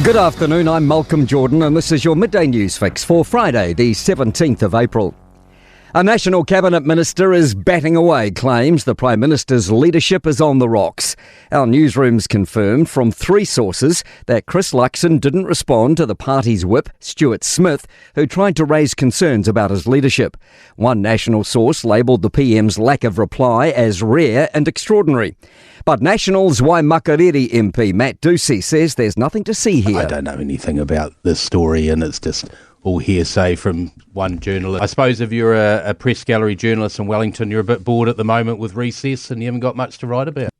Good afternoon, I'm Malcolm Jordan and this is your Midday News Fix for Friday, the 17th of April. A National Cabinet Minister is batting away claims the Prime Minister's leadership is on the rocks. Our newsroom's confirmed from three sources that Chris Luxon didn't respond to the party's whip, Stuart Smith, who tried to raise concerns about his leadership. One national source labelled the PM's lack of reply as rare and extraordinary. But National's Waimakariri MP Matt Ducey says there's nothing to see here. I don't know anything about this story and it's just all hearsay from one journalist. I suppose if you're a press gallery journalist in Wellington, you're a bit bored at the moment with recess and you haven't got much to write about.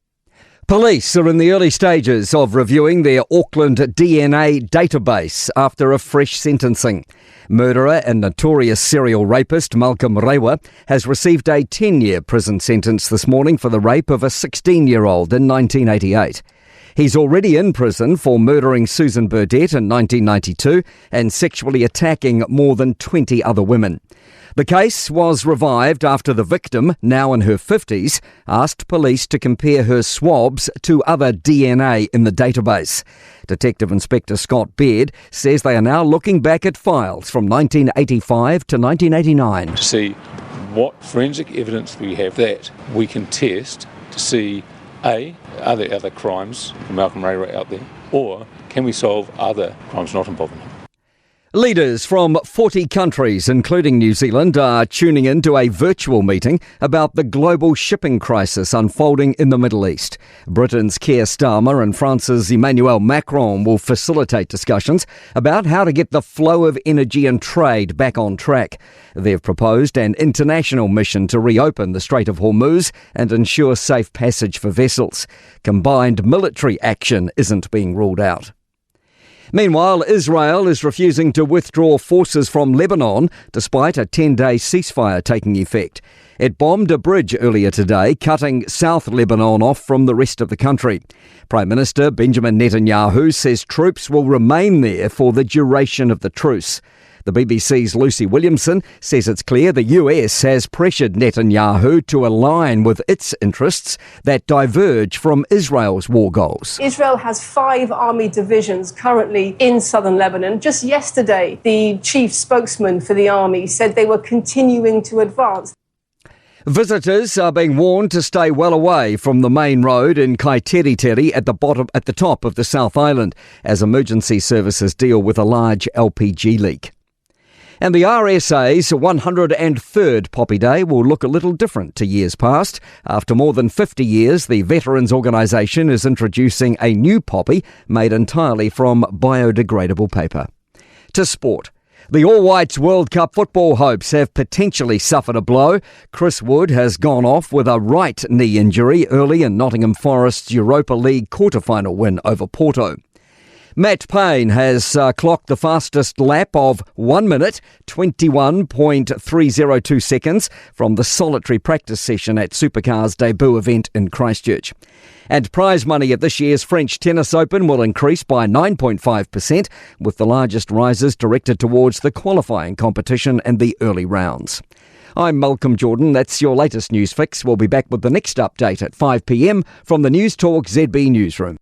Police are in the early stages of reviewing their Auckland DNA database after a fresh sentencing. Murderer and notorious serial rapist Malcolm Rewa has received a 10-year prison sentence this morning for the rape of a 16-year-old in 1988. He's already in prison for murdering Susan Burdett in 1992 and sexually attacking more than 20 other women. The case was revived after the victim, now in her 50s, asked police to compare her swabs to other DNA in the database. Detective Inspector Scott Baird says they are now looking back at files from 1985 to 1989. To see what forensic evidence we have that we can test to see, A, are there other crimes from Malcolm Rewa out there, or can we solve other crimes not involving him? Leaders from 40 countries, including New Zealand, are tuning in to a virtual meeting about the global shipping crisis unfolding in the Middle East. Britain's Keir Starmer and France's Emmanuel Macron will facilitate discussions about how to get the flow of energy and trade back on track. They've proposed an international mission to reopen the Strait of Hormuz and ensure safe passage for vessels. Combined military action isn't being ruled out. Meanwhile, Israel is refusing to withdraw forces from Lebanon despite a 10-day ceasefire taking effect. It bombed a bridge earlier today, cutting South Lebanon off from the rest of the country. Prime Minister Benjamin Netanyahu says troops will remain there for the duration of the truce. The BBC's Lucy Williamson says it's clear the US has pressured Netanyahu to align with its interests that diverge from Israel's war goals. Israel has 5 army divisions currently in southern Lebanon. Just yesterday, the chief spokesman for the army said they were continuing to advance. Visitors are being warned to stay well away from the main road in Kaiteriteri at the top of the South Island as emergency services deal with a large LPG leak. And the RSA's 103rd Poppy Day will look a little different to years past. After more than 50 years, the Veterans Organisation is introducing a new poppy made entirely from biodegradable paper. To sport. The All Whites World Cup football hopes have potentially suffered a blow. Chris Wood has gone off with a right knee injury early in Nottingham Forest's Europa League quarter-final win over Porto. Matt Payne has clocked the fastest lap of 1 minute, 21.302 seconds from the solitary practice session at Supercar's debut event in Christchurch. And prize money at this year's French Tennis Open will increase by 9.5%, with the largest rises directed towards the qualifying competition and the early rounds. I'm Malcolm Jordan. That's your latest news fix. We'll be back with the next update at 5 p.m. from the Newstalk ZB newsroom.